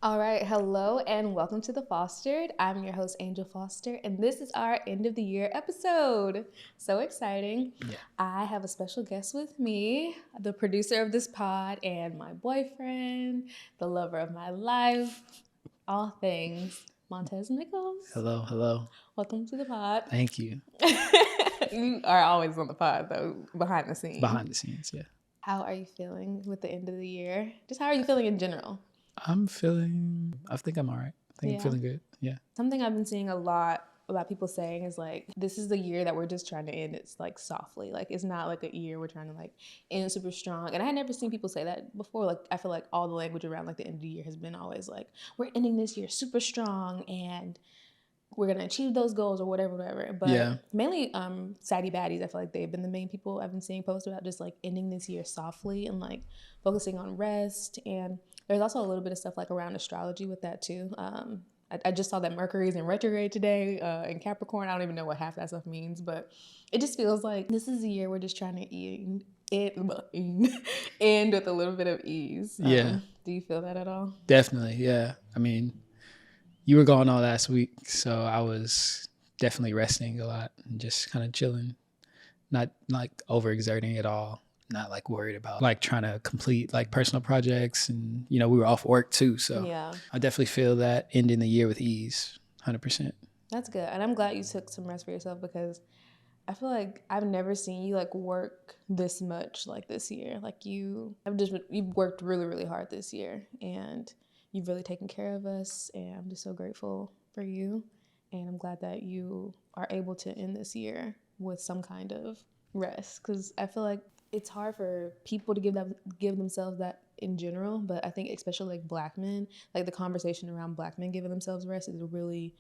All right, hello and welcome to The Fostered. I'm your host, Angel Foster, and this is our end of the year episode. So exciting. Yeah. I have a special guest with me, the producer of this pod, and my boyfriend, the lover of my life, all things, Montez Nichols. Hello. Welcome to the pod. Thank you. You are always on the pod, though, behind the scenes. Behind the scenes, yeah. How are you feeling with the end of the year? Just how are you feeling in general? I think I'm all right. I'm feeling good. Yeah. Something I've been seeing a lot about people saying is like, this is the year that we're just trying to end. It's like softly. Like, it's not like a year we're trying to like end super strong. And I had never seen people say that before. Like, I feel like all the language around like the end of the year has been always like, we're ending this year super strong and we're going to achieve those goals or whatever. But mainly Sadie Baddies, I feel like they've been the main people I've been seeing post about just like ending this year softly and like focusing on rest. And there's also a little bit of stuff like around astrology with that too. I just saw that Mercury is in retrograde today in Capricorn. I don't even know what half that stuff means, but it just feels like this is a year we're just trying to end with a little bit of ease. Yeah. Do you feel that at all? Definitely, yeah. I mean, you were gone all last week, so I was definitely resting a lot and just kind of chilling, not like overexerting at all, not like worried about like trying to complete like personal projects. And, we were off work too. So yeah. I definitely feel that ending the year with ease, 100%. That's good. And I'm glad you took some rest for yourself because I feel like I've never seen you like work this much like this year. Like you've worked really, really hard this year and you've really taken care of us. And I'm just so grateful for you. And I'm glad that you are able to end this year with some kind of rest. Because I feel like it's hard for people to give themselves that in general. But I think especially like Black men, like the conversation around Black men giving themselves rest is really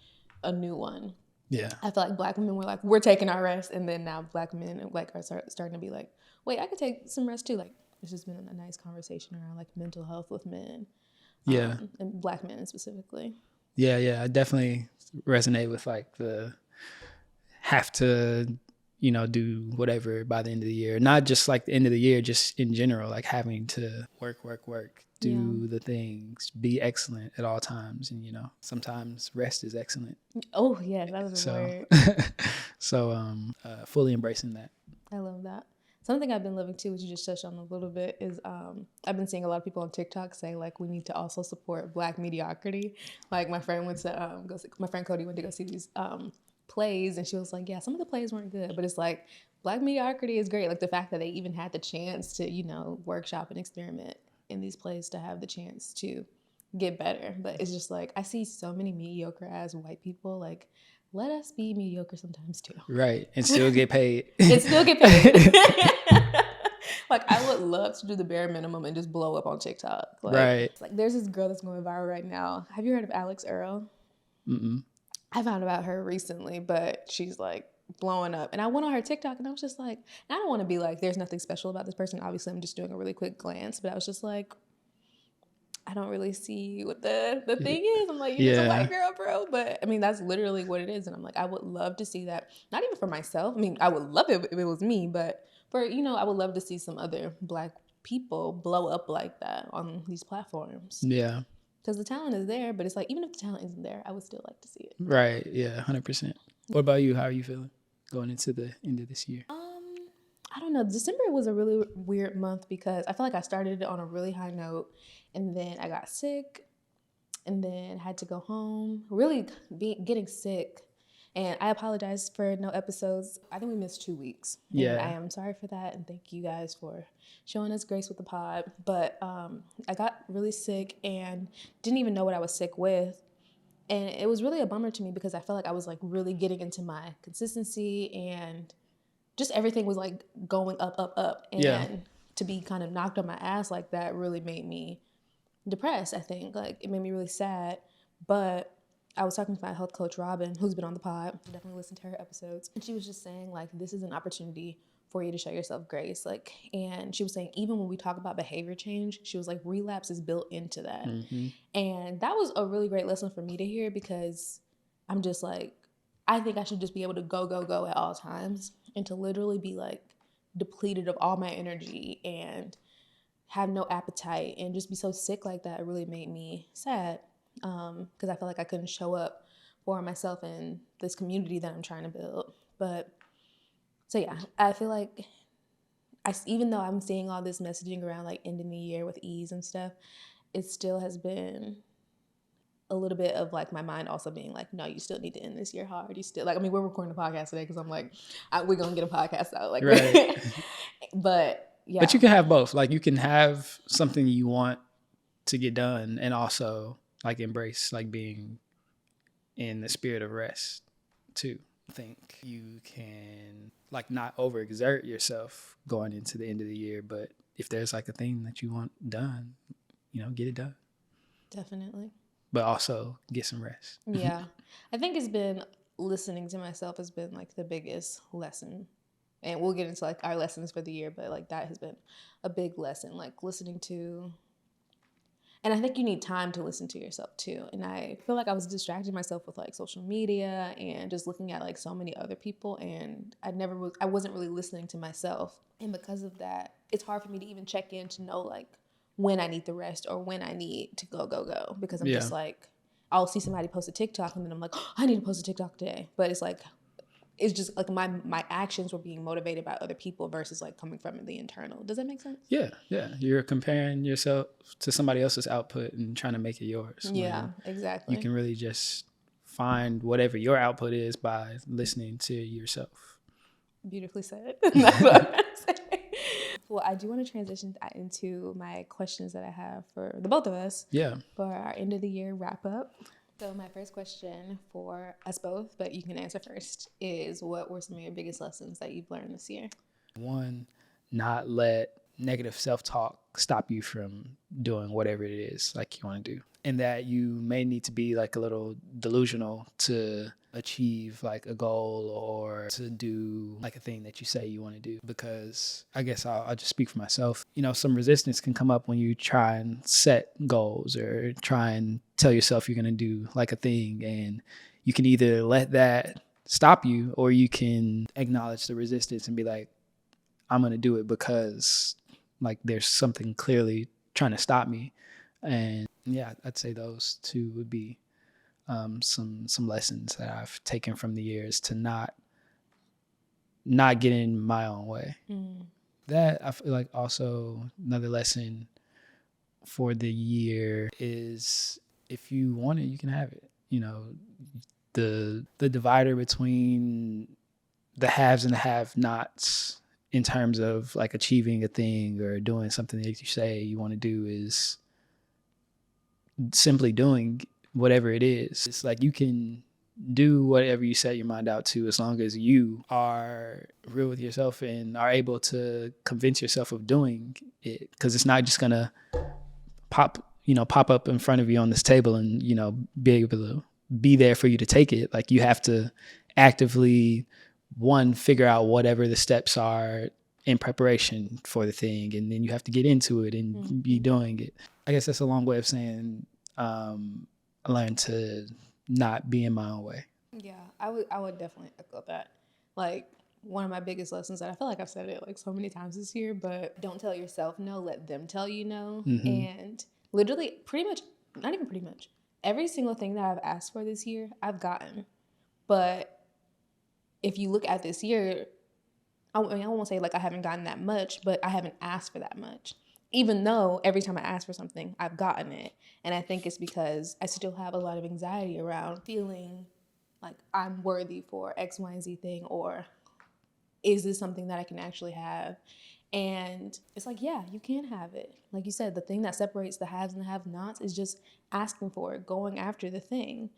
a new one. Yeah. I feel like Black women were like, we're taking our rest. And then now Black men like are starting to be like, wait, I could take some rest too. Like it's just been a nice conversation around like mental health with men. Yeah. And Black men specifically. Yeah. I definitely resonate with like the have to, do whatever by the end of the year. Not just like the end of the year, just in general, like having to work, do the things, be excellent at all times. And, sometimes rest is excellent. Oh, yeah, that was a word. So fully embracing that. I love that. Something I've been living too, which you just touched on a little bit, is I've been seeing a lot of people on TikTok say like we need to also support Black mediocrity. Like my friend my friend Cody went to go see these plays, and she was like, yeah, some of the plays weren't good, but it's like Black mediocrity is great. Like the fact that they even had the chance to workshop and experiment in these plays to have the chance to get better. But it's just like I see so many mediocre ass white people like. Let us be mediocre sometimes too. Right. And still get paid. Like, I would love to do the bare minimum and just blow up on TikTok. Like, right. Like, there's this girl that's going viral right now. Have you heard of Alex Earl? Mm-mm. I found about her recently, but she's like blowing up. And I went on her TikTok and I was just like, I don't want to be like, there's nothing special about this person. Obviously, I'm just doing a really quick glance, but I was just like, I don't really see what the thing is. I'm like, you're just a white girl, bro. But I mean, that's literally what it is. And I'm like, I would love to see that. Not even for myself. I mean, I would love it if it was me. But for, I would love to see some other Black people blow up like that on these platforms. Yeah. Because the talent is there. But it's like, even if the talent isn't there, I would still like to see it. Right. Yeah, 100%. What about you? How are you feeling going into the end of this year? I don't know. December was a really weird month because I feel like I started it on a really high note and then I got sick and then had to go home, really getting sick. And I apologize for no episodes. I think we missed 2 weeks. Yeah. And I am sorry for that. And thank you guys for showing us grace with the pod. But I got really sick and didn't even know what I was sick with. And it was really a bummer to me because I felt like I was like really getting into my consistency and just everything was like going up. And to be kind of knocked on my ass like that really made me depressed, I think. Like it made me really sad. But I was talking to my health coach, Robin, who's been on the pod. Definitely listen to her episodes. And she was just saying like, this is an opportunity for you to show yourself grace. Like, and she was saying, even when we talk about behavior change, she was like, relapse is built into that. Mm-hmm. And that was a really great lesson for me to hear because I'm just like, I think I should just be able to go at all times and to literally be like depleted of all my energy and have no appetite and just be so sick like that. It really made me sad. because I felt like I couldn't show up for myself in this community that I'm trying to build. But so yeah, I feel like even though I'm seeing all this messaging around like ending the year with ease and stuff, it still has been a little bit of like my mind also being like, no, you still need to end this year hard. You still like, I mean, we're recording a podcast today because I'm like, we're gonna get a podcast out, like, Right. but yeah. But you can have both. Like you can have something you want to get done and also like embrace like being in the spirit of rest too. I think you can like not overexert yourself going into the end of the year, but if there's like a thing that you want done, you know, get it done. Definitely. But also get some rest. Yeah. I think it's been listening to myself has been like the biggest lesson. And we'll get into like our lessons for the year, but like that has been a big lesson, like listening to. And I think you need time to listen to yourself too. And I feel like I was distracting myself with like social media and just looking at like so many other people. And I wasn't really listening to myself. And because of that, it's hard for me to even check in to know like when I need the rest or when I need to go. Because I'm just like, I'll see somebody post a TikTok and then I'm like, oh, I need to post a TikTok today. But it's like, it's just like my actions were being motivated by other people versus like coming from the internal. Does that make sense? Yeah. You're comparing yourself to somebody else's output and trying to make it yours. Yeah, exactly. You can really just find whatever your output is by listening to yourself. Beautifully said. That's what I'm saying. Well, I do want to transition into my questions that I have for the both of us. Yeah. For our end of the year wrap up. So my first question for us both, but you can answer first, is what were some of your biggest lessons that you've learned this year? One, not let negative self-talk stop you from doing whatever it is like you want to do. And that you may need to be like a little delusional to achieve like a goal or to do like a thing that you say you want to do. Because I guess I'll just speak for myself. You know, some resistance can come up when you try and set goals or try and tell yourself you're going to do like a thing. And you can either let that stop you or you can acknowledge the resistance and be like, I'm going to do it because like there's something clearly trying to stop me. And yeah, I'd say those two would be some lessons that I've taken from the years to not get in my own way. That I feel like also another lesson for the year is if you want it, you can have it. You know, the divider between the haves and the have-nots in terms of like achieving a thing or doing something that you say you want to do is simply doing whatever it is. It's like you can do whatever you set your mind out to as long as you are real with yourself and are able to convince yourself of doing it, because it's not just gonna pop up in front of you on this table and be able to be there for you to take it. Like you have to actively figure out whatever the steps are in preparation for the thing, and then you have to get into it and be doing it. I guess that's a long way of saying I learned to not be in my own way. Yeah, I would definitely echo that. Like one of my biggest lessons, and I feel like I've said it like so many times this year, but don't tell yourself no, let them tell you no. And literally not even pretty much, every single thing that I've asked for this year, I've gotten. But if you look at this year, I won't say like I haven't gotten that much, but I haven't asked for that much. Even though every time I ask for something, I've gotten it. And I think it's because I still have a lot of anxiety around feeling like I'm worthy for X, Y, and Z thing, or is this something that I can actually have? And it's like, yeah, you can have it. Like you said, the thing that separates the haves and the have-nots is just asking for it, going after the thing.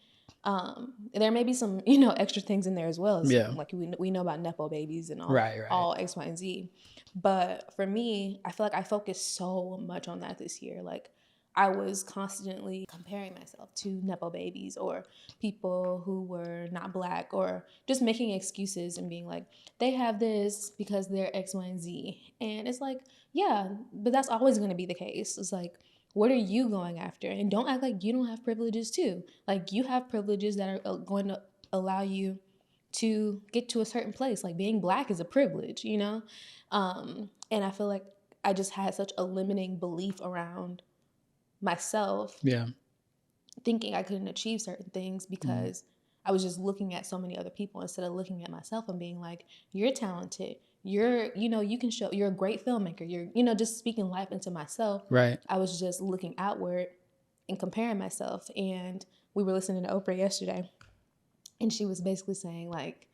There may be some, extra things in there as well. Yeah. Like we know about Nepo babies and all, right. all X, Y, and Z. But for me, I feel like I focused so much on that this year. Like I was constantly comparing myself to Nepo babies or people who were not Black, or just making excuses and being like, they have this because they're X, Y, and Z. And it's like, yeah, but that's always going to be the case. It's like, what are you going after? And don't act like you don't have privileges too. Like you have privileges that are going to allow you to get to a certain place. Like being Black is a privilege, And I feel like I just had such a limiting belief around myself. Yeah. thinking I couldn't achieve certain things because I was just looking at so many other people instead of looking at myself and being like, you're talented. You can show, you're a great filmmaker. Just speaking life into myself. Right. I was just looking outward and comparing myself. And we were listening to Oprah yesterday, and she was basically saying, like,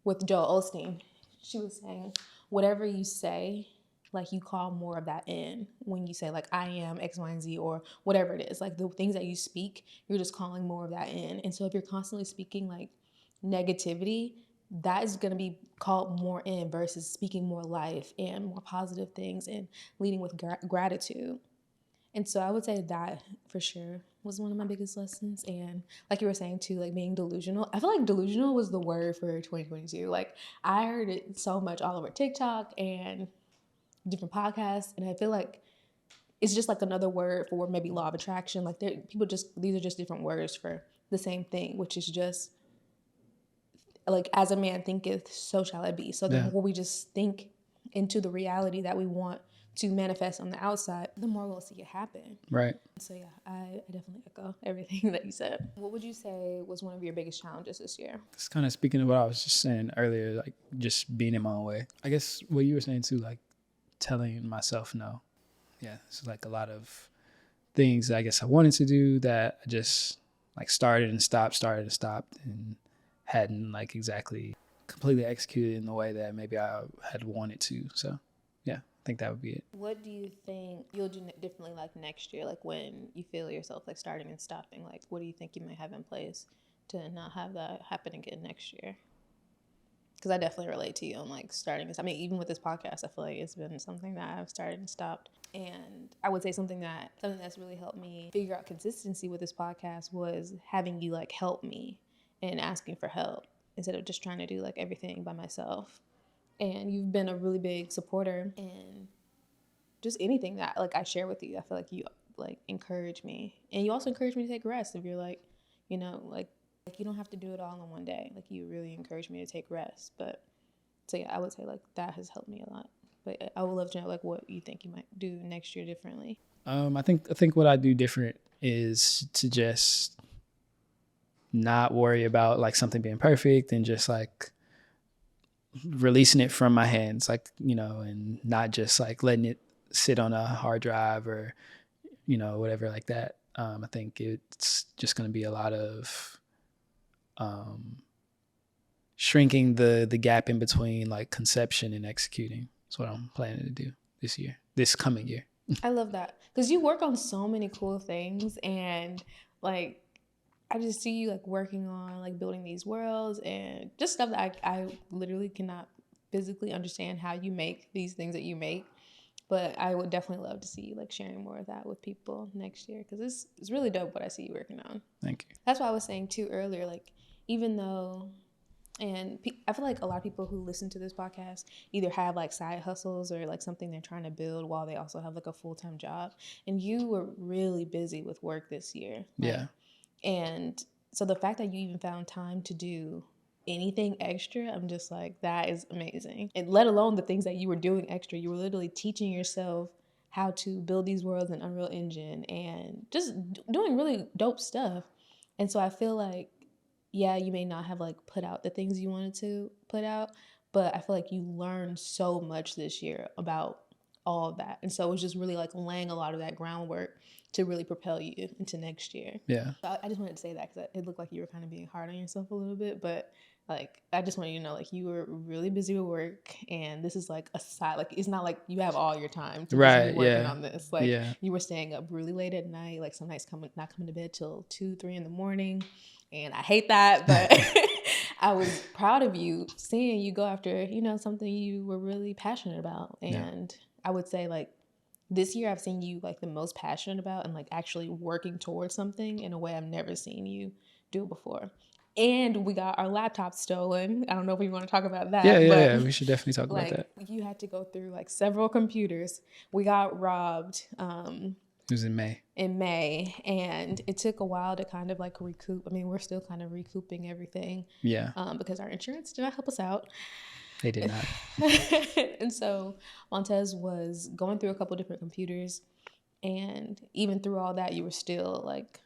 with Joel Osteen, she was saying, whatever you say, like, you call more of that in when you say, like, I am X, Y, and Z, or whatever it is. Like, the things that you speak, you're just calling more of that in. And so if you're constantly speaking, like, negativity, that is going to be called more in versus speaking more life and more positive things and leading with gratitude. And so I would say that for sure was one of my biggest lessons. And like you were saying too, like being delusional. I feel like delusional was the word for 2022. Like I heard it so much all over TikTok and different podcasts. And I feel like it's just like another word for maybe law of attraction. Like these are just different words for the same thing, which is just like, as a man thinketh, so shall it be. So the more we just think into the reality that we want to manifest on the outside, the more we'll see it happen. Right. So yeah, I definitely echo everything that you said. What would you say was one of your biggest challenges this year? It's kind of speaking of what I was just saying earlier, like just being in my own way. I guess what you were saying too, like telling myself no. Yeah, it's like a lot of things that I guess I wanted to do that I just like started and stopped, and hadn't like exactly completely executed in the way that maybe I had wanted to. So yeah, I think that would be it. What do you think you'll do differently like next year? Like when you feel yourself like starting and stopping, like what do you think you might have in place to not have that happen again next year? Because I definitely relate to you on like starting. I mean, even with this podcast, I feel like it's been something that I've started and stopped. And I would say something that's really helped me figure out consistency with this podcast was having you like help me and asking for help instead of just trying to do like everything by myself. And you've been a really big supporter in just anything that like I share with you. I feel like you like encourage me, and you also encourage me to take rest. If you're like, like you don't have to do it all in one day. Like you really encourage me to take rest. But so yeah, I would say like that has helped me a lot. But I would love to know like what you think you might do next year differently. I think what I do different is to just not worry about like something being perfect and just like releasing it from my hands, like, and not just like letting it sit on a hard drive or, whatever like that. I think it's just going to be a lot of shrinking the gap in between like conception and executing. That's what I'm planning to do this coming year. I love that because you work on so many cool things, and like I just see you like working on like building these worlds and just stuff that I literally cannot physically understand how you make these things that you make. But I would definitely love to see you like sharing more of that with people next year because it's really dope what I see you working on. Thank you. That's why I was saying too earlier, like even though, and I feel like a lot of people who listen to this podcast either have like side hustles or like something they're trying to build while they also have like a full-time job. And you were really busy with work this year. Yeah. And so the fact that you even found time to do anything extra, I'm just like, that is amazing. And let alone the things that you were doing extra, you were literally teaching yourself how to build these worlds in Unreal Engine and just doing really dope stuff. And so I feel like, yeah, you may not have like put out the things you wanted to put out, but I feel like you learned so much this year about all of that. And so it was just really like laying a lot of that groundwork to really propel you into next year. Yeah. So I just wanted to say that because it looked like you were kind of being hard on yourself a little bit, but like I just want you to know like you were really busy with work, and this is like a side, like it's not like you have all your time to be working on this. Like you were staying up really late at night, like some nights not coming to bed till 2-3 in the morning, and I hate that, but I was proud of you seeing you go after something you were really passionate about. And I would say like this year I've seen you like the most passionate about and like actually working towards something in a way I've never seen you do before. And we got our laptop stolen. I don't know if we want to talk about that. Yeah, we should definitely talk like, about that. You had to go through like several computers. We got robbed. It was in May. And it took a while to kind of like recoup. I mean, we're still kind of recouping everything. Yeah. Because our insurance did not help us out. They did not. And so Montez was going through a couple different computers, and even through all that, you were still like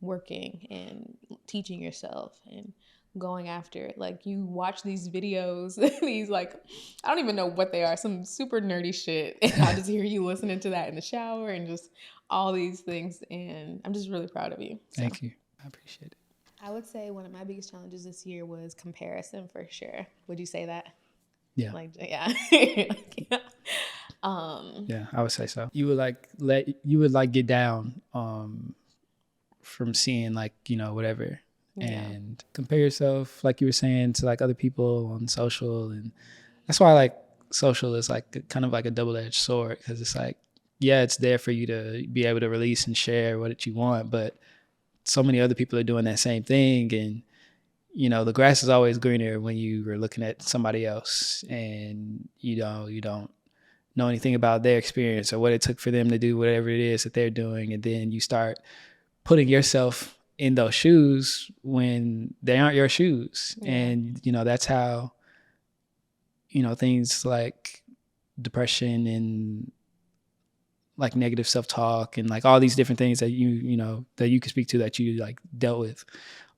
working and teaching yourself and going after it. Like, you watch these videos, these, like, I don't even know what they are, some super nerdy shit, and I just hear you listening to that in the shower and just all these things, and I'm just really proud of you. So. Thank you. I appreciate it. I would say one of my biggest challenges this year was comparison, for sure. Would you say that? Yeah. Like, yeah. Yeah. Yeah, I would say so. You would get down from seeing, like, you know, whatever, and compare yourself, like you were saying, to like other people on social. And that's why, like, social is like kind of like a double-edged sword, because it's like, yeah, it's there for you to be able to release and share what you want, but so many other people are doing that same thing. And, you know, the grass is always greener when you are looking at somebody else, and you don't know anything about their experience or what it took for them to do whatever it is that they're doing. And then you start putting yourself in those shoes when they aren't your shoes. Yeah. And, you know, that's how, you know, things like depression and like negative self-talk and like all these different things that you know, that you can speak to, that you like dealt with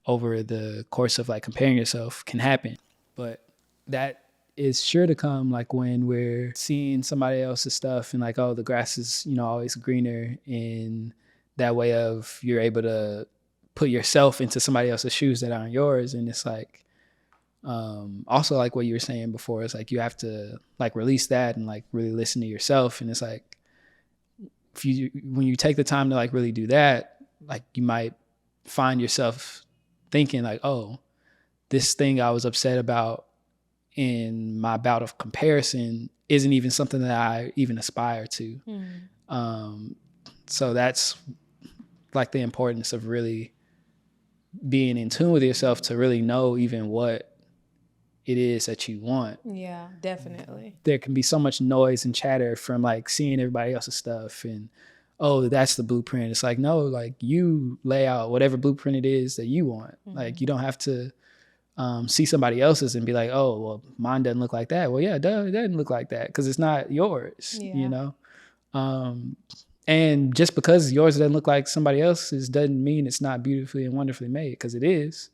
over the course of like comparing yourself, can happen. But that is sure to come, like when we're seeing somebody else's stuff and like, oh, the grass is, you know, always greener, in that way of you're able to put yourself into somebody else's shoes that aren't yours. And it's like, also like what you were saying before, it's like you have to like release that and like really listen to yourself. And it's like, when you take the time to like really do that, like you might find yourself thinking like, oh, this thing I was upset about in my bout of comparison isn't even something that I even aspire to. So that's like the importance of really being in tune with yourself to really know even what it is that you want. Yeah, definitely. There can be so much noise and chatter from like seeing everybody else's stuff and, oh, that's the blueprint. It's like, no, like you lay out whatever blueprint it is that you want. Like you don't have to see somebody else's and be like, oh, well, mine doesn't look like that. Well, yeah, it doesn't look like that because it's not yours, you know? And just because yours doesn't look like somebody else's doesn't mean it's not beautifully and wonderfully made, because it is.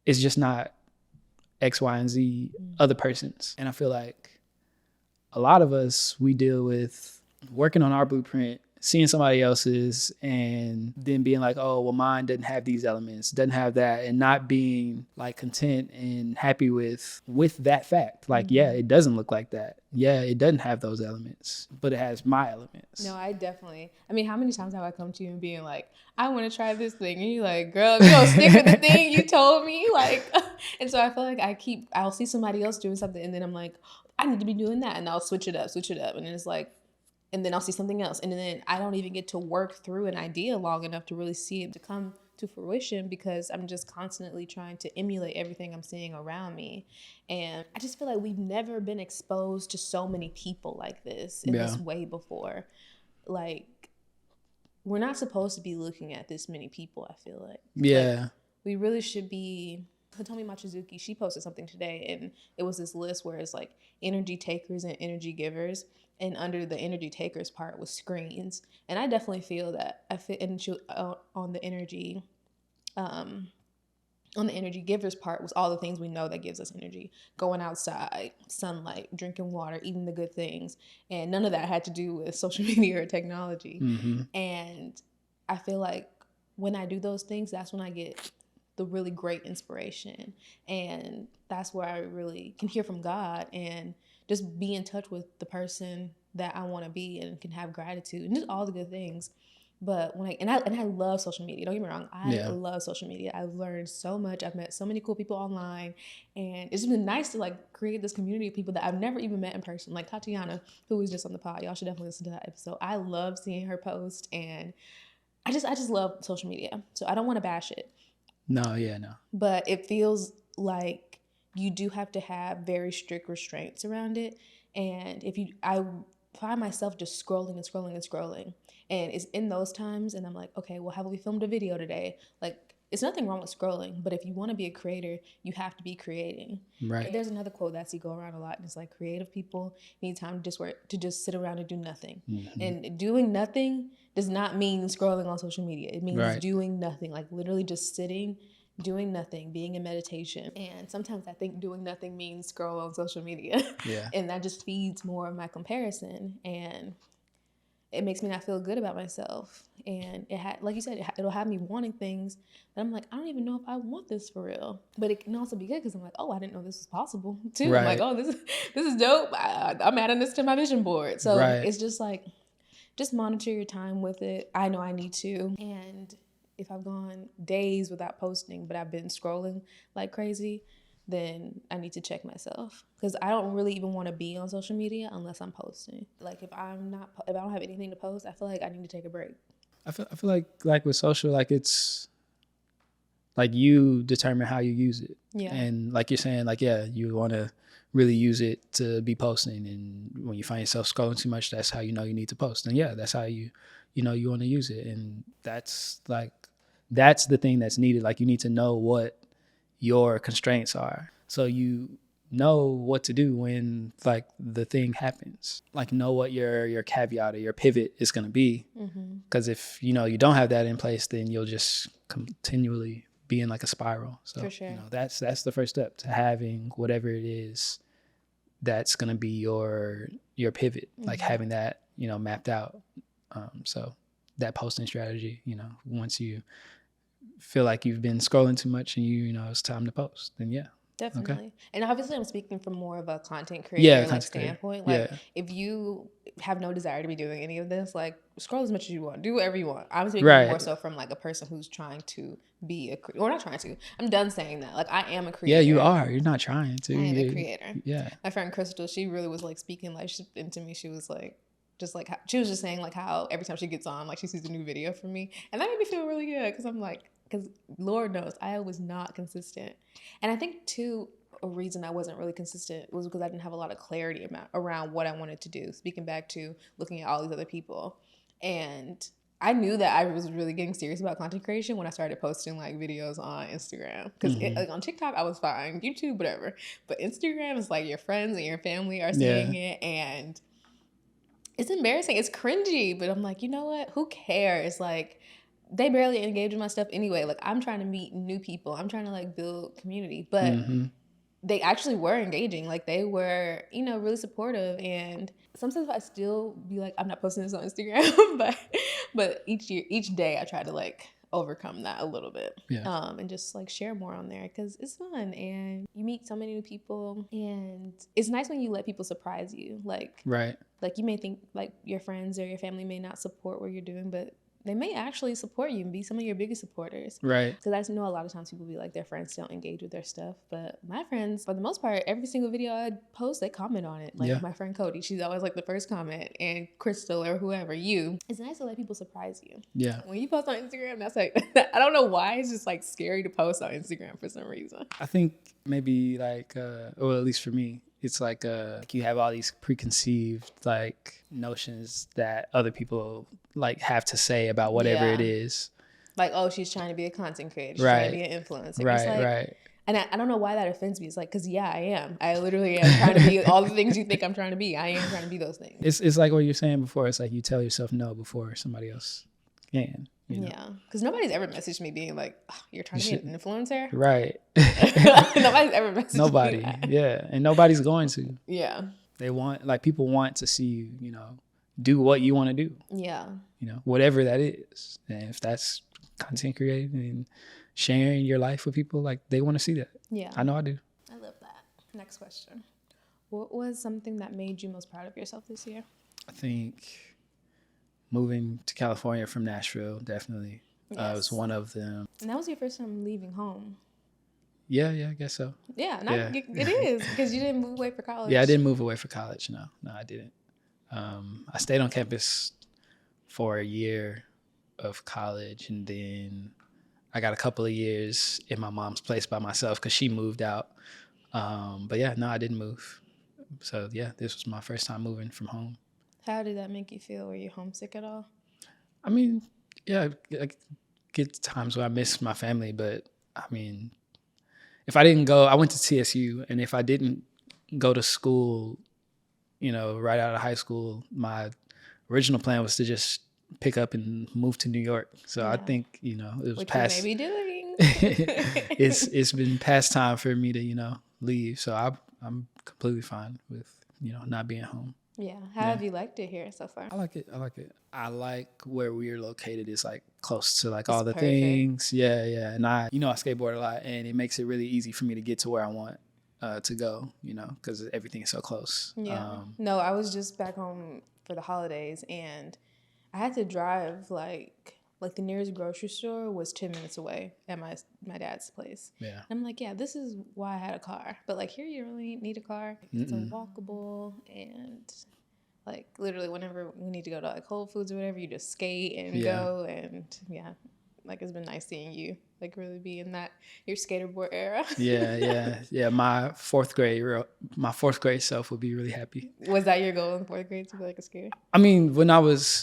It's just not X, Y, and Z other persons. And I feel like a lot of us, we deal with working on our blueprint, seeing somebody else's, and then being like, oh, well, mine doesn't have these elements, doesn't have that, and not being like content and happy with that fact. Like, yeah, it doesn't look like that. Yeah, it doesn't have those elements, but it has my elements. No, I mean, how many times have I come to you and being like, I want to try this thing, and you're like, girl, you don't stick with the thing you told me, like. And so I feel like I'll see somebody else doing something, and then I'm like, I need to be doing that, and I'll switch it up, and then it's like, and then I'll see something else, and then I don't even get to work through an idea long enough to really see it to come to fruition, because I'm just constantly trying to emulate everything I'm seeing around me. And I just feel like we've never been exposed to so many people like this in this way before. Like, we're not supposed to be looking at this many people, I feel like. Yeah. Like, we really should be. Hitomi Machizuki, she posted something today, and it was this list where it's like energy takers and energy givers, and under the energy takers part was screens. And I definitely feel that I fit into on the energy givers part was all the things we know that gives us energy: going outside, sunlight, drinking water, eating the good things. And none of that had to do with social media or technology. And I feel like when I do those things, that's when I get the really great inspiration, and that's where I really can hear from God and just be in touch with the person that I want to be, and can have gratitude and just all the good things. But when I love social media, don't get me wrong, I love social media. I've learned so much. I've met so many cool people online, and it's been nice to like create this community of people that I've never even met in person, like Tatiana, who was just on the pod. Y'all should definitely listen to that episode. I love seeing her post, and I just love social media, so I don't want to bash it. No. But it feels like you do have to have very strict restraints around it. And I find myself just scrolling and scrolling and scrolling. And it's in those times, and I'm like, okay, well, have we filmed a video today? Like, it's nothing wrong with scrolling, but if you want to be a creator, you have to be creating. Right. There's another quote that I see go around a lot, and it's like, creative people need time to just sit around and do nothing. And doing nothing does not mean scrolling on social media. It means Right. doing nothing, like literally just sitting, doing nothing, being in meditation. And sometimes I think doing nothing means scroll on social media. Yeah. And that just feeds more of my comparison. And it makes me not feel good about myself. And like you said, it'll have me wanting things that I'm like, I don't even know if I want this for real. But it can also be good because I'm like, oh, I didn't know this was possible too. I'm like, Right. oh, this is dope. I'm adding this to my vision board. So Right. it's just like, just monitor your time with it. I know I need to. And if I've gone days without posting, but I've been scrolling like crazy, then I need to check myself, because I don't really even want to be on social media unless I'm posting. Like if I don't have anything to post, I feel like I need to take a break. I feel like with social, like it's like you determine how you use it. Yeah. And like you're saying, like, yeah, you want to really use it to be posting. And when you find yourself scrolling too much, that's how you know you need to post. And yeah, that's how you want to use it. And that's the thing that's needed. Like you need to know what your constraints are, so you know what to do when like the thing happens. Like know what your caveat or your pivot is going to be. Because if you don't have that in place, then you'll just continually be in like a spiral. So For sure. That's the first step to having whatever it is that's going to be your pivot, like having that mapped out. So that posting strategy, once you feel like you've been scrolling too much and it's time to post, then yeah. Definitely. Okay. And obviously I'm speaking from more of a content creator standpoint. Like if you have no desire to be doing any of this, like scroll as much as you want, do whatever you want. I'm speaking more so from like a person who's trying to be or not trying to. I'm done saying that. Like I am a creator. Yeah, you are. You're not trying to. I am a creator. Yeah. My friend Crystal, she really was like speaking like into me. She was like, just like how, she was just saying like how every time she gets on, like she sees a new video from me, and that made me feel really good, because I'm like, because Lord knows I was not consistent. And I think too, a reason I wasn't really consistent was because I didn't have a lot of clarity around what I wanted to do. Speaking back to looking at all these other people, and I knew that I was really getting serious about content creation when I started posting like videos on Instagram. Because like on TikTok I was fine, YouTube whatever, but Instagram is like your friends and your family are seeing it, and it's embarrassing. It's cringy, but I'm like, you know what? Who cares? Like, they barely engage with my stuff anyway. Like, I'm trying to meet new people. I'm trying to like build community. But they actually were engaging. Like, they were, really supportive. And sometimes I still be like, I'm not posting this on Instagram, but each day I try to like overcome that a little bit. And just like share more on there, because it's fun and you meet so many new people, and it's nice when you let people surprise you. Like you may think like your friends or your family may not support what you're doing, but they may actually support you and be some of your biggest supporters. Because I know a lot of times people be like their friends don't engage with their stuff, but my friends, for the most part, every single video I post, they comment on it. Like my friend Cody, she's always like the first comment, and Crystal or whoever, it's nice to let people surprise you. When you post on Instagram, that's like, I don't know why, it's just like scary to post on Instagram for some reason. I think maybe like, or at least for me, it's like you have all these preconceived like notions that other people like have to say about whatever it is. Like, oh, she's trying to be a content creator. She's trying to be an influencer. Right. And I don't know why that offends me. It's like, because I am. I literally am trying to be all the things you think I'm trying to be. I am trying to be those things. It's like what you're saying before. It's like you tell yourself no before somebody else can. Yeah, because nobody's ever messaged me being like, oh, you're trying to be an influencer? Right. Nobody's ever messaged me that. Yeah. And nobody's going to. Yeah. They want, like, people want to see you, do what you want to do. Yeah. Whatever that is. And if that's content creating and sharing your life with people, like, they want to see that. Yeah. I know I do. I love that. Next question. What was something that made you most proud of yourself this year? I think moving to California from Nashville, definitely. Was one of them. And that was your first time leaving home. Yeah, I guess so. Yeah, it is, because you didn't move away for college. Yeah, I didn't move away for college. No, I didn't. I stayed on campus for a year of college, and then I got a couple of years in my mom's place by myself because she moved out. But yeah, no, I didn't move. So yeah, this was my first time moving from home. How did that make you feel? Were you homesick at all? I mean, yeah, I get times where I miss my family, but I mean, if I didn't go, I went to TSU, and if I didn't go to school, right out of high school, my original plan was to just pick up and move to New York. So I Yeah. think, you know, it was Which past. we may be doing. It's been past time for me to, you know, leave. So I'm completely fine with, you know, not being home. Yeah. How have you liked it here so far? I like it. I like where we're located. It's like close to like all the perfect. things. Yeah, yeah. And I skateboard a lot, and it makes it really easy for me to get to where I want to go. You know, because everything is so close. Yeah. No, I was just back home for the holidays, and I had to drive like the nearest grocery store was 10 minutes away at my dad's place. Yeah. And I'm like, yeah, this is why I had a car. But like here, you don't really need a car. It's a walkable, and like literally whenever we need to go to like Whole Foods or whatever, you just skate and go. And yeah, like it's been nice seeing you like really be in that your skaterboard era. Yeah. My fourth grade self would be really happy. Was that your goal in fourth grade, to be like a skater? I mean,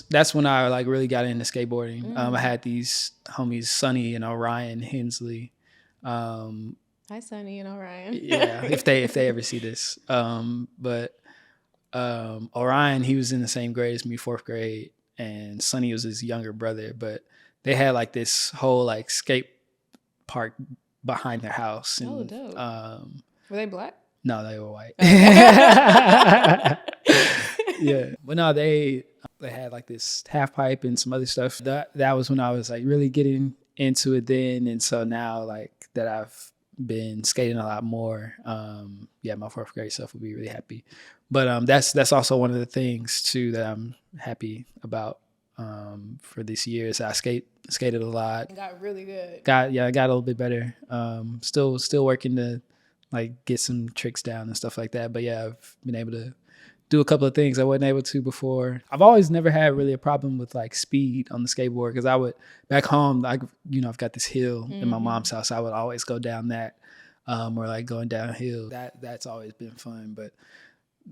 that's when I like really got into skateboarding. I had these homies, Sonny and Orion Hensley. Hi, Sonny and Orion. Yeah, if they ever see this. But Orion, he was in the same grade as me, fourth grade, and Sonny was his younger brother. But they had like this whole like skate park behind their house. And, Oh, dope. Were they black? No, they were white. Yeah, but no, they had like this half pipe and some other stuff. That was when I was like really getting into it then, and so now like that I've been skating a lot more. My fourth grade self would be really happy. But that's also one of the things too that I'm happy about for this year is I skated a lot. Got really good. I got a little bit better. Still working to like get some tricks down and stuff like that. But yeah, I've been able to do a couple of things I wasn't able to before. I've always never had really a problem with like speed on the skateboard because I would back home, I've got this hill in my mom's house. I would always go down that or like going downhill. That's always been fun. But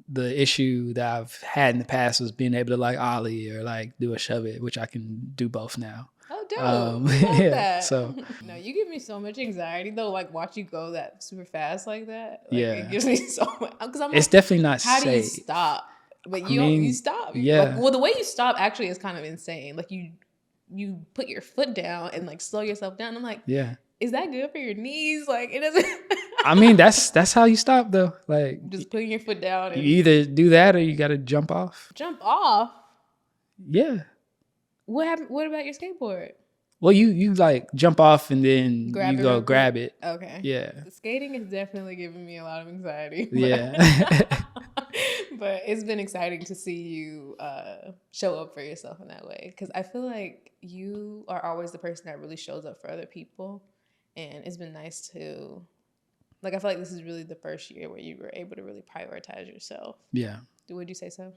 the issue that I've had in the past was being able to like ollie or like do a shove it, which I can do both now. Oh, dope. Love that. So no, you give me so much anxiety though. Like watch you go that super fast like that. Like, Yeah. it gives me so much. Because I'm it's like, definitely not how safe. do you stop? But you stop. Yeah. Well, the way you stop actually is kind of insane. Like you put your foot down and like slow yourself down. I'm like, Yeah. is that good for your knees? Like it doesn't. I mean, that's how you stop though. Like Just putting your foot down and you either do that or you got to jump off. jump off. Yeah. What happened? What about your skateboard? Well, you like jump off and then Grab you it go real quick? grab it. Okay. Yeah. The skating is definitely giving me a lot of anxiety. Yeah. But it's been exciting to see you show up for yourself in that way. Because I feel like you are always the person that really shows up for other people. And it's been nice to, like, I feel like this is really the first year where you were able to really prioritize yourself. Yeah. Would you say so?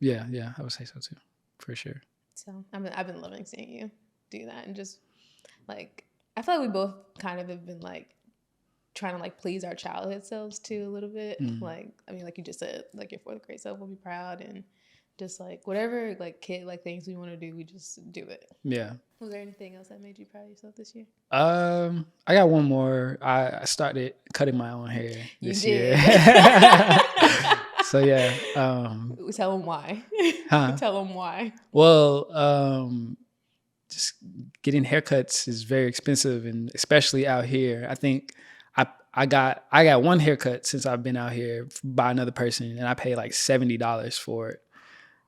Yeah. I would say so too, for sure. So I've been loving seeing you do that. And just, like, I feel like we both kind of have been, like, trying to like please our childhood selves too a little bit. Like, I mean, like you just said, like your fourth grade self will be proud, and just like whatever like kid like things we want to do, we just do it. Yeah. Was there anything else that made you proud of yourself this year? I got one more. I started cutting my own hair this year. So yeah. Tell them why. Huh? Tell them why. Well, just getting haircuts is very expensive, and especially out here. I think I got one haircut since I've been out here by another person, and I paid like $70 for it.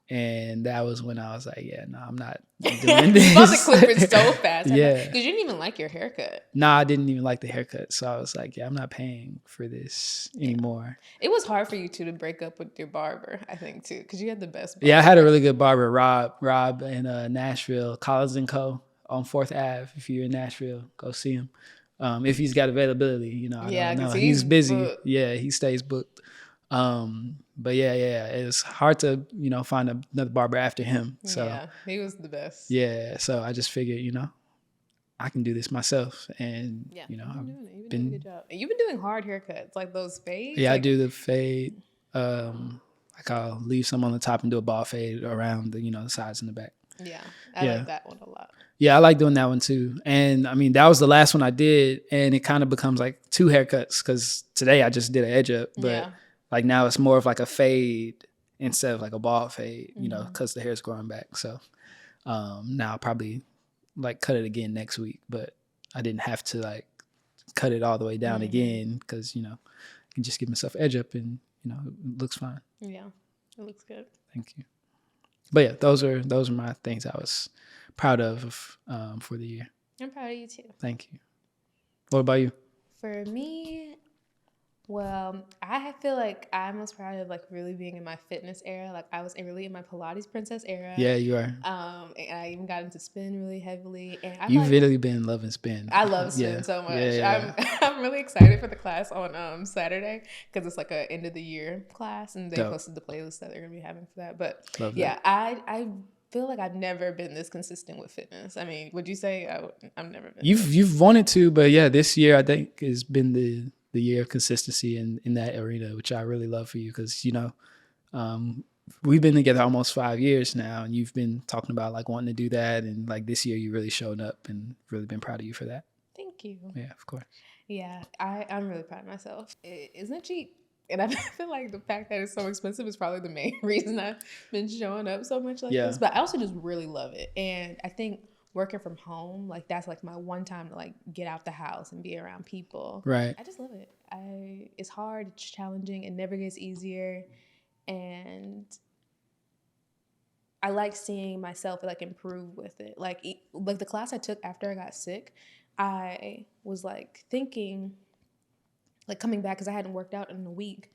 And that was when I was like, yeah, no, I'm not doing this. You about to clip it so fast. Yeah. Because you didn't even like your haircut. Nah, I didn't even like the haircut. So I was like, yeah, I'm not paying for this anymore. It was hard for you two to break up with your barber, I think, too. Because you had the best barber. Yeah, I had a really good barber, Rob in Nashville, Collins & Co. on 4th Ave. If you're in Nashville, go see him. If he's got availability, you know. I don't know. He's busy. Booked. Yeah, he stays booked. But yeah, it's hard to, find another barber after him. So yeah, he was the best. Yeah, so I just figured, I can do this myself, and Yeah, I've you've been doing a good job. And you've been doing hard haircuts, like those fades. Yeah, like, I do the fade. Like I'll leave some on the top and do a ball fade around the, the sides and the back. Yeah, I like that one a lot. Yeah, I like doing that one too. And I mean, that was the last one I did, and it kind of becomes like 2 haircuts because today I just did an edge up, but like now it's more of like a fade instead of like a ball fade, because the hair's growing back. So Now I'll probably like cut it again next week, but I didn't have to like cut it all the way down again because, you know, I can just give myself edge up and, you know, it looks fine. Yeah, it looks good. Thank you. But yeah, those are my things I was proud of for the year. I'm proud of you too. Thank you. What about you? For me, well, I feel like I'm most proud of like really being in my fitness era. Like I was really in my Pilates princess era. Yeah, you are. And I even got into spin really heavily. And You've really been loving spin. I love spin so much. Yeah. I'm really excited for the class on Saturday because it's like a end of the year class, and they posted the playlist that they're gonna be having for that. But love yeah, that. I feel like I've never been this consistent with fitness. I mean, would you say I've never been? You've wanted to, but yeah, this year I think has been the year of consistency in that arena, which I really love for you because, you know, we've been together almost 5 years now, and you've been talking about like wanting to do that, and like this year you really showed up, and really been proud of you for that. Thank you. Yeah, of course. Yeah, I'm really proud of myself. It isn't cheap. And I feel like the fact that it's so expensive is probably the main reason I've been showing up so much like this. But I also just really love it. And I think working from home, like that's like my one time to like get out the house and be around people. Right. I just love it. It's hard, it's challenging, it never gets easier. And I like seeing myself like improve with it. Like the class I took after I got sick, I was like thinking, like coming back because I hadn't worked out in a week.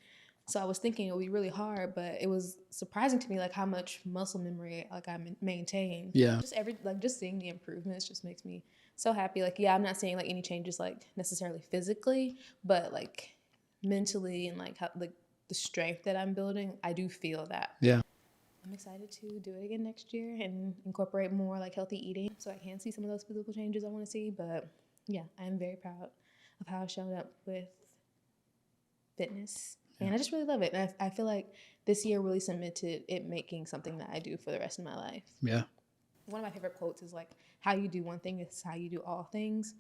So I was thinking it would be really hard, but it was surprising to me like how much muscle memory like I maintained. Yeah. Just seeing the improvements just makes me so happy. Like, yeah, I'm not seeing like any changes like necessarily physically, but like mentally and like how like the strength that I'm building, I do feel that. Yeah. I'm excited to do it again next year and incorporate more like healthy eating so I can see some of those physical changes I want to see. But yeah, I am very proud of how I showed up with fitness. And I just really love it. And I feel like this year really cemented it making something that I do for the rest of my life. Yeah. One of my favorite quotes is like, how you do one thing is how you do all things.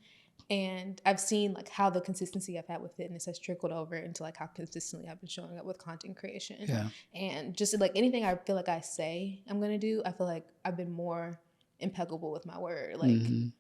And I've seen like how the consistency I've had with fitness has trickled over into like how consistently I've been showing up with content creation. Yeah. And just like anything I feel like I say I'm going to do, I feel like I've been more impeccable with my word. Like before.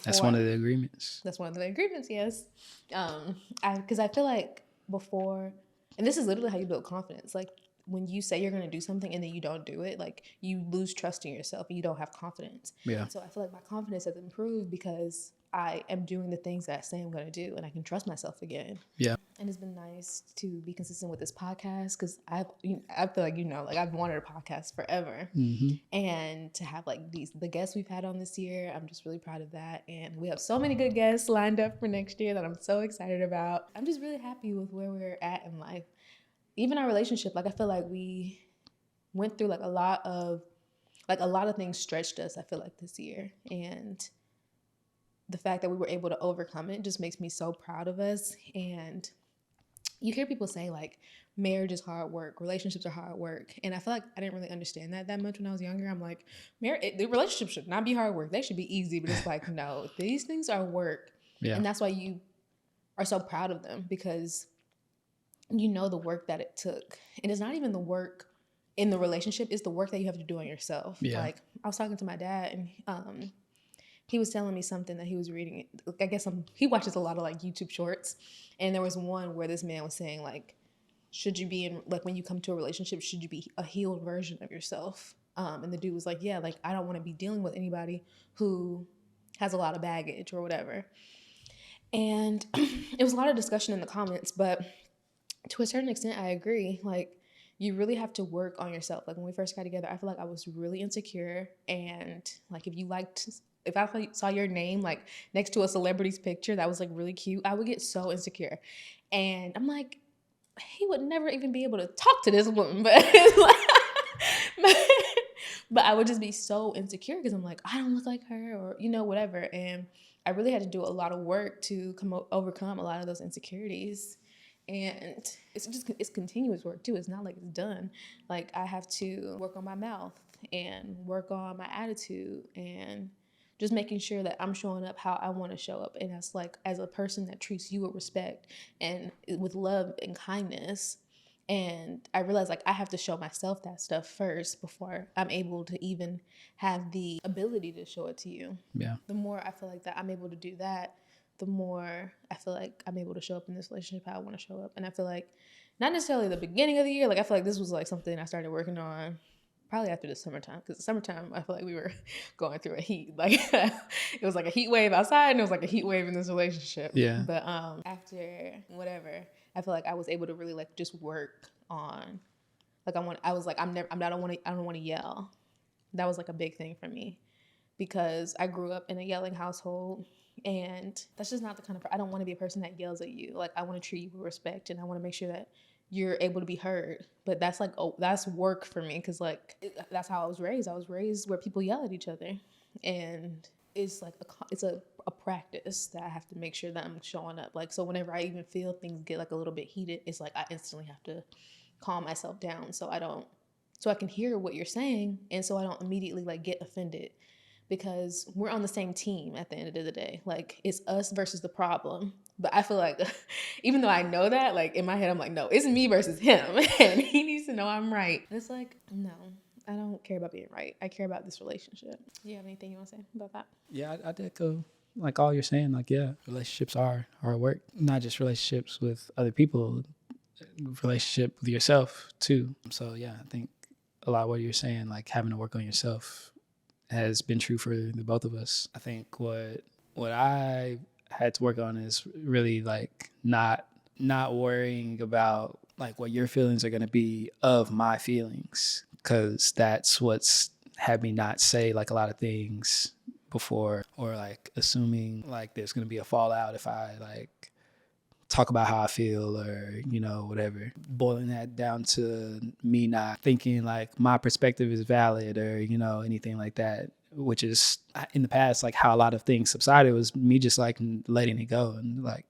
That's one of the agreements. That's one of the agreements, yes. Because I feel like before, and this is literally how you build confidence. Like when you say you're going to do something and then you don't do it, like you lose trust in yourself and you don't have confidence. Yeah. So I feel like my confidence has improved because I am doing the things that I say I'm going to do and I can trust myself again. Yeah. And it's been nice to be consistent with this podcast because I feel like, like I've wanted a podcast forever. And to have like the guests we've had on this year, I'm just really proud of that. And we have so many good guests lined up for next year that I'm so excited about. I'm just really happy with where we're at in life. Even our relationship, like I feel like we went through like a lot of things stretched us, I feel like this year. And the fact that we were able to overcome it just makes me so proud of us. And you hear people say like marriage is hard work, relationships are hard work. And I feel like I didn't really understand that much when I was younger. I'm like, the relationship should not be hard work. They should be easy. But it's like, no, these things are work. Yeah. And that's why you are so proud of them because you know the work that it took. And it's not even the work in the relationship, it's the work that you have to do on yourself. Yeah. Like I was talking to my dad and he was telling me something that he was reading. I guess he watches a lot of like YouTube shorts. And there was one where this man was saying like, should you be in, like when you come to a relationship, should you be a healed version of yourself? And the dude was like, yeah, like I don't want to be dealing with anybody who has a lot of baggage or whatever. And it was a lot of discussion in the comments, but to a certain extent, I agree. Like you really have to work on yourself. Like when we first got together, I feel like I was really insecure. And like if I saw your name like next to a celebrity's picture that was like really cute, I would get so insecure. And I'm like, he would never even be able to talk to this woman, but I would just be so insecure because I'm like, I don't look like her or, whatever. And I really had to do a lot of work to overcome a lot of those insecurities. And it's continuous work too. It's not like it's done. Like I have to work on my mouth and work on my attitude and just making sure that I'm showing up how I want to show up. And that's like as a person that treats you with respect and with love and kindness. And I realized like I have to show myself that stuff first before I'm able to even have the ability to show it to you. Yeah. The more I feel like that I'm able to do that, the more I feel like I'm able to show up in this relationship how I want to show up. And I feel like not necessarily the beginning of the year, like I feel like this was like something I started working on probably after the summertime, because the summertime I feel like we were going through a heat, like it was like a heat wave outside and it was like a heat wave in this relationship. Yeah. But after whatever, I feel like I was able to really like just work on like I was like I don't want to yell. That was like a big thing for me because I grew up in a yelling household, and that's just not the kind of I don't want to be a person that yells at you. Like I want to treat you with respect, and I want to make sure that you're able to be heard. But that's like that's work for me because like that's how I was raised. I was raised where people yell at each other, and it's like it's a practice that I have to make sure that I'm showing up. Like so whenever I even feel things get like a little bit heated, it's like I instantly have to calm myself down so I can hear what you're saying, and so I don't immediately like get offended, because we're on the same team at the end of the day. Like it's us versus the problem. But I feel like even though I know that, like in my head I'm like, no, it's me versus him and he needs to know I'm right. And it's like, no, I don't care about being right. I care about this relationship. Do you have anything you want to say about that? Yeah, I did go like all you're saying. Like, yeah, relationships are hard work. Not just relationships with other people, relationship with yourself too. So yeah, I think a lot of what you're saying, like having to work on yourself, has been true for the both of us. I think what I had to work on is really like not worrying about like what your feelings are going to be of my feelings, because that's what's had me not say like a lot of things before, or like assuming like there's going to be a fallout if I like talk about how I feel, or, you know, whatever. Boiling that down to me not thinking like my perspective is valid, or, you know, anything like that, which is in the past, like how a lot of things subsided was me just like letting it go and like,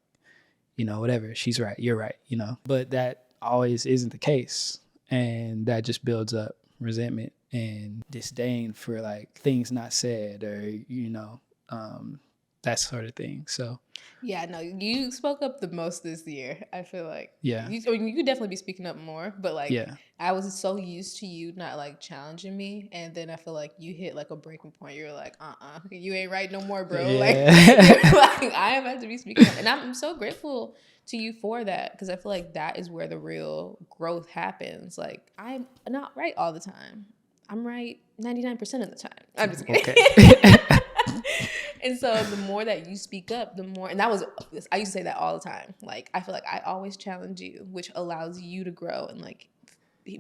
you know, whatever, she's right, you're right, you know. But that always isn't the case. And that just builds up resentment and disdain for like things not said, or, you know, that sort of thing. So yeah, no, you spoke up the most this year. I feel like yeah, you could definitely be speaking up more, but like yeah, I was so used to you not like challenging me, and then I feel like you hit like a breaking point. You're like, you ain't right no more, bro. yeah. Like I am about to be speaking up, and I'm so grateful to you for that, because I feel like that is where the real growth happens. Like I'm not right all the time. I'm right 99% of the time. I'm just kidding. Okay. And so the more that you speak up, the more, and that was, I used to say that all the time. Like, I feel like I always challenge you, which allows you to grow and like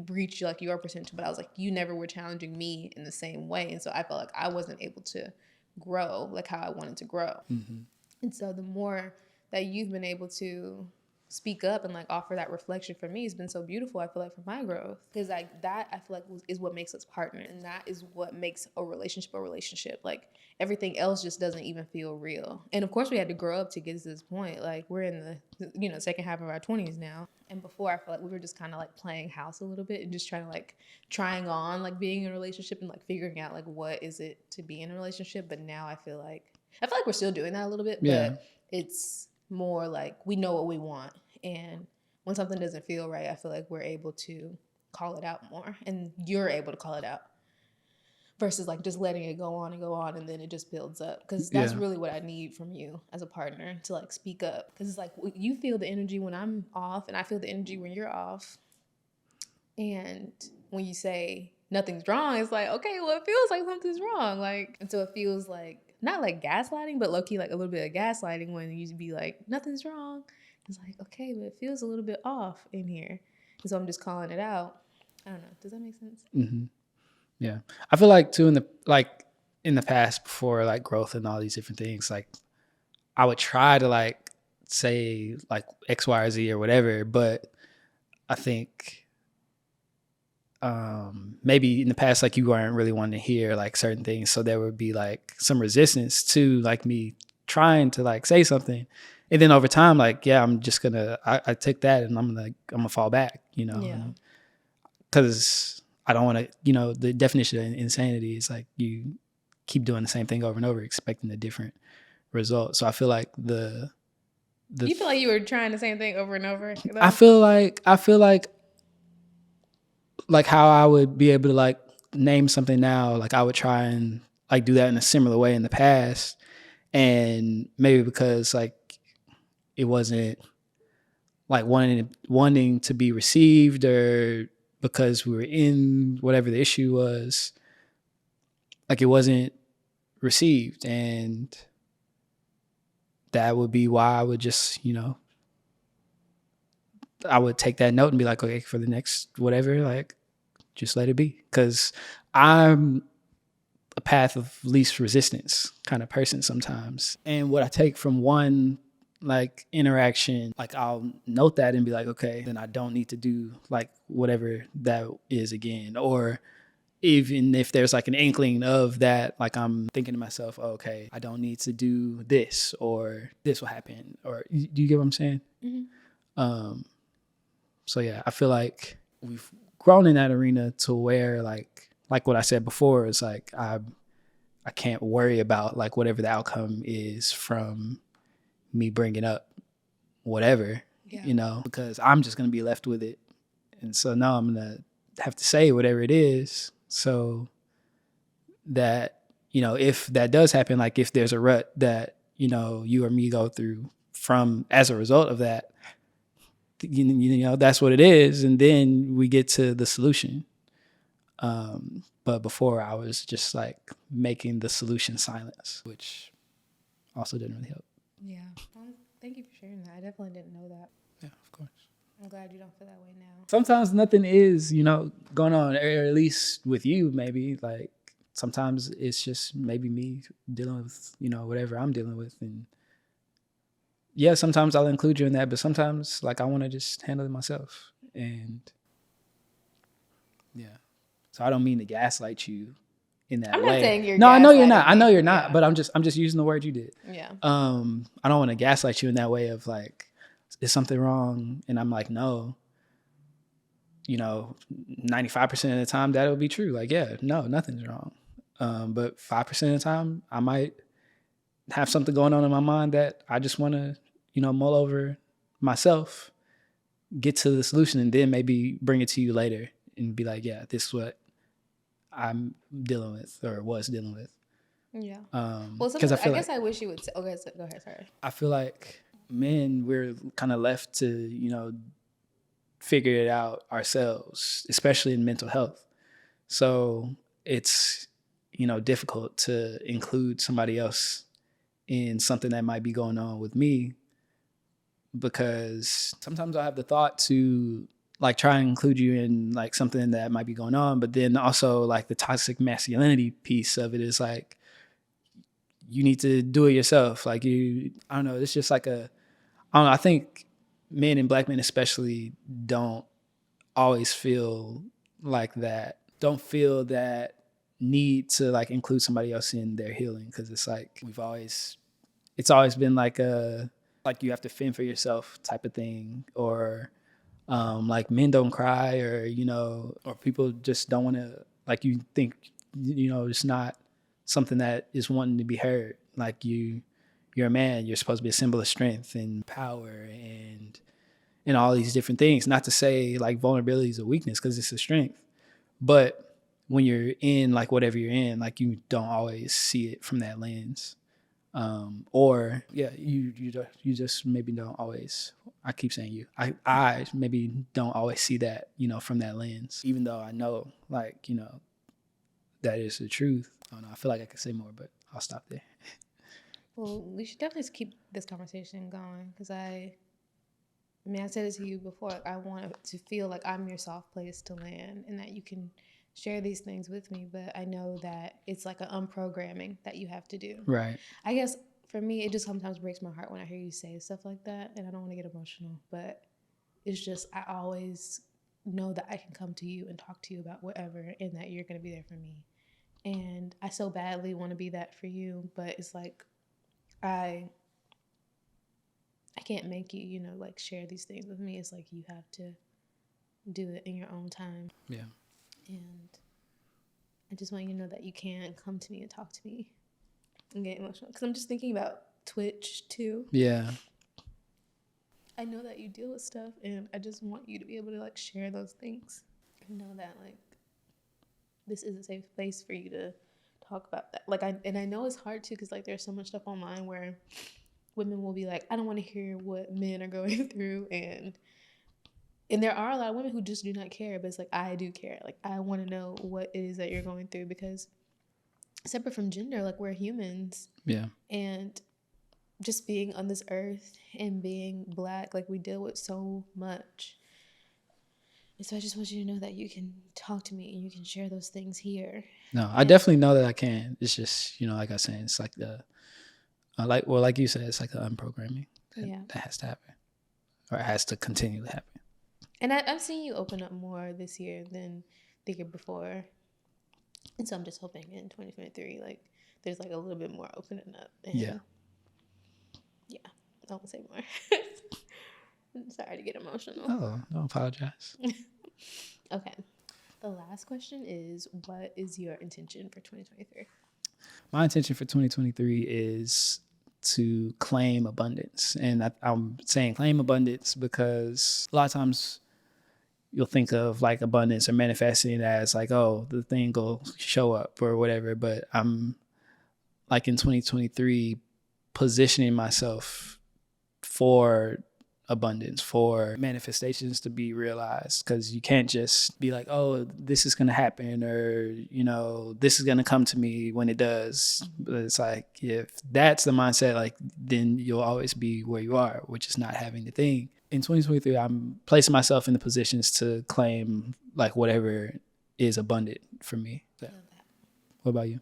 reach like your potential. But I was like, you never were challenging me in the same way. And so I felt like I wasn't able to grow like how I wanted to grow. Mm-hmm. And so the more that you've been able to speak up and like offer that reflection, for me, has been so beautiful. I feel like for my growth, because like that I feel like is what makes us partners, and that is what makes a relationship. Like everything else just doesn't even feel real. And of course we had to grow up to get to this point. Like we're in the second half of our 20s now, and before I felt like we were just kind of like playing house a little bit and just trying on like being in a relationship and like figuring out like what is it to be in a relationship. But now I feel like we're still doing that a little bit, but it's more like we know what we want, and when something doesn't feel right, I feel like we're able to call it out more, and you're able to call it out versus like just letting it go on and then it just builds up, because that's really what I need from you as a partner, to like speak up, because it's like you feel the energy when I'm off and I feel the energy when you're off, and when you say nothing's wrong, it's like, okay, well, it feels like something's wrong, like, and so it feels like not like gaslighting, but low-key like a little bit of gaslighting when you be like, nothing's wrong. It's like, okay, but it feels a little bit off in here. And so I'm just calling it out. I don't know. Does that make sense? Mm-hmm. Yeah. I feel like too, in the past, before like growth and all these different things, like I would try to like say like X, Y, or Z or whatever, but I think maybe in the past, like you weren't really wanting to hear like certain things, so there would be like some resistance to like me trying to like say something, and then over time, like, yeah, I'm just gonna I take that and I'm gonna fall back, you know, because I don't want to, you know, the definition of insanity is like you keep doing the same thing over and over expecting a different result. So I feel like you feel like you were trying the same thing over and over, though? I feel like like how I would be able to like name something now, like I would try and like do that in a similar way in the past. And maybe because like it wasn't like wanting to be received, or because we were in whatever the issue was, like it wasn't received. And that would be why I would just, you know, I would take that note and be like, okay, for the next whatever, like just let it be. Cause I'm a path of least resistance kind of person sometimes. And what I take from one like interaction, like I'll note that and be like, okay, then I don't need to do like whatever that is again. Or even if there's like an inkling of that, like I'm thinking to myself, oh, okay, I don't need to do this, or this will happen. Or do you get what I'm saying? Mm-hmm. So yeah, I feel like we've grown in that arena to where like what I said before is like I can't worry about like whatever the outcome is from me bringing up whatever, you know, because I'm just going to be left with it. And so now I'm going to have to say whatever it is, so that, you know, if that does happen, like if there's a rut that, you know, you or me go through from as a result of that, you know, that's what it is. And then we get to the solution. But before I was just like making the solution silence, which also didn't really help. Yeah. Thank you for sharing that. I definitely didn't know that. Yeah, of course. I'm glad you don't feel that way now. Sometimes nothing is, you know, going on, or at least with you, maybe. Like sometimes it's just maybe me dealing with, you know, whatever I'm dealing with. And yeah, sometimes I'll include you in that, but sometimes like I want to just handle it myself. And yeah. So I don't mean to gaslight you in that I'm way. not saying you're No, I know you're not. gaslighting I know me. you're not, Yeah. but I'm just using the word you did. Yeah. I don't want to gaslight you in that way of like, is something wrong? And I'm like, no. You know, 95% of the time that'll be true. Like, yeah, no, nothing's wrong. But 5% of the time I might have something going on in my mind that I just want to, you know, mull over myself, get to the solution, and then maybe bring it to you later and be like, yeah, this is what I'm dealing with or was dealing with. Yeah. Well, I guess I wish you would say, okay, so go ahead, sorry. I feel like men, we're kind of left to, you know, figure it out ourselves, especially in mental health. So it's, you know, difficult to include somebody else in something that might be going on with me, because sometimes I have the thought to like try and include you in like something that might be going on, but then also like the toxic masculinity piece of it is like, you need to do it yourself. Like I don't know, it's just like I don't know, I think men and black men especially don't always feel like that, don't feel that need to like include somebody else in their healing, because it's like it's always been like like you have to fend for yourself type of thing, or like men don't cry, or, you know, or people just don't want to, like, you think, you know, it's not something that is wanting to be heard. Like you're a man, you're supposed to be a symbol of strength and power and all these different things. Not to say like vulnerability is a weakness, because it's a strength. But when you're in like whatever you're in, like you don't always see it from that lens. Or yeah, you just maybe don't always. I keep saying you. I maybe don't always see that, you know, from that lens. Even though I know, like, you know, that is the truth. I don't know. I feel like I could say more, but I'll stop there. Well, we should definitely keep this conversation going, because I mean, I said it to you before. Like, I want to feel like I'm your soft place to land, and that you can share these things with me. But I know that it's like an unprogramming that you have to do. Right. I guess for me, it just sometimes breaks my heart when I hear you say stuff like that, and I don't want to get emotional, but it's just I always know that I can come to you and talk to you about whatever, and that you're going to be there for me. And I so badly want to be that for you, but it's like I can't make you, you know, like share these things with me. It's like you have to do it in your own time. Yeah. And I just want you to know that you can come to me and talk to me and get emotional. Because I'm just thinking about Twitch too. Yeah. I know that you deal with stuff, and I just want you to be able to like share those things. know that like this is a safe place for you to talk about that. Like I know it's hard too because like there's so much stuff online where women will be like, I don't want to hear what men are going through, and there are a lot of women who just do not care, but it's like I do care. Like I want to know what it is that you're going through because separate from gender, like we're humans. Yeah. And just being on this earth and being Black, like we deal with so much. And so I just want you to know that you can talk to me and you can share those things here. No, I definitely know that I can. It's just, like I was saying, it's like like you said, it's like the unprogramming that has to happen, or it has to continue to happen. And I've seen you open up more this year than the year before. And so I'm just hoping in 2023, like there's like a little bit more opening up. And yeah, I won't say more. I'm sorry to get emotional. Oh, don't apologize. Okay. The last question is, what is your intention for 2023? My intention for 2023 is to claim abundance. And I'm saying claim abundance because a lot of times you'll think of like abundance or manifesting as like, oh, the thing will show up or whatever. But I'm like in 2023 positioning myself for abundance, for manifestations to be realized, because you can't just be like, oh, this is going to happen, or this is going to come to me when it does. But it's like, if that's the mindset, like then you'll always be where you are, which is not having the thing. In 2023 I'm placing myself in the positions to claim like whatever is abundant for me. So, what about you?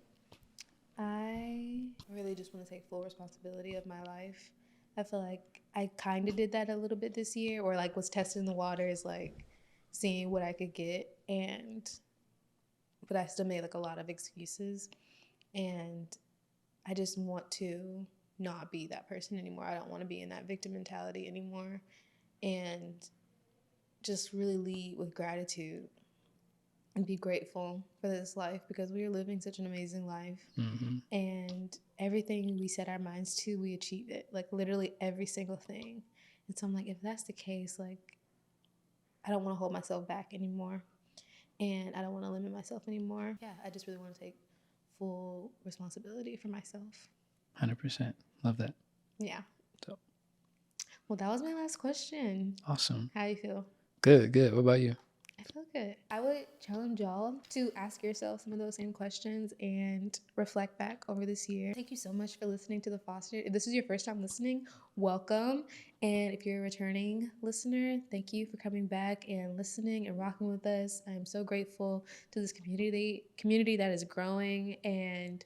I really just want to take full responsibility of my life. I feel like I kind of did that a little bit this year, or like was testing the waters, like seeing what I could get, but I still made like a lot of excuses, and I just want to not be that person anymore. I don't want to be in that victim mentality anymore, and just really lead with gratitude and be grateful for this life, because we are living such an amazing life. Mm-hmm. And everything we set our minds to, we achieve it, like literally every single thing. And so I'm like, if that's the case, like I don't want to hold myself back anymore, and I don't want to limit myself anymore. Yeah, I just really want to take full responsibility for myself. 100%. Love that. Yeah. So, well, that was my last question. Awesome. How do you feel? Good. What about you? I feel good. I would challenge y'all to ask yourself some of those same questions and reflect back over this year. Thank you so much for listening to The Fostered. If this is your first time listening, welcome. And if you're a returning listener, thank you for coming back and listening and rocking with us. I'm so grateful to this community that is growing, and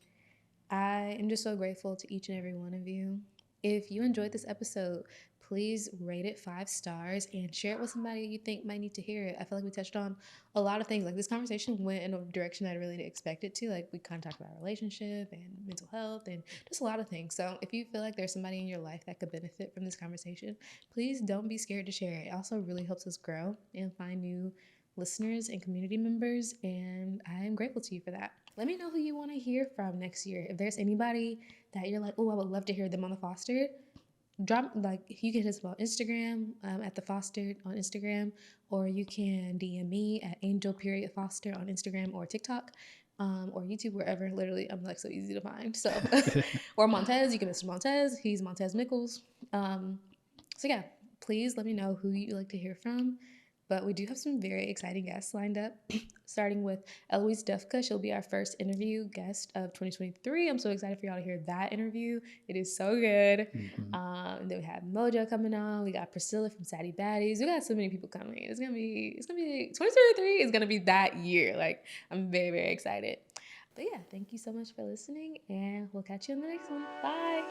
I am just so grateful to each and every one of you. If you enjoyed this episode, please rate it 5 stars and share it with somebody you think might need to hear it. I feel like we touched on a lot of things. Like this conversation went in a direction I really didn't expect it to. Like we kind of talked about relationship and mental health and just a lot of things. So if you feel like there's somebody in your life that could benefit from this conversation, please don't be scared to share it. It also really helps us grow and find new listeners and community members, and I am grateful to you for that. Let me know who you want to hear from next year. If there's anybody that you're like, oh, I would love to hear them on The Fostered, you can hit us on Instagram at The Fostered on Instagram, or you can DM me at angel.foster on Instagram or TikTok, or YouTube, wherever. Literally, I'm like so easy to find. So, or Montez, you can message Montez. He's Montez Mickles. So yeah, please let me know who you'd like to hear from. But we do have some very exciting guests lined up, starting with Eloise Dufka. She'll be our first interview guest of 2023. I'm so excited for y'all to hear that interview. It is so good. Mm-hmm. And then we have Mojo coming on. We got Priscilla from Sadie Baddies. We got so many people coming. It's gonna be 2023 is gonna be that year. Like I'm very, very excited. But yeah, thank you so much for listening, and we'll catch you in the next one. Bye.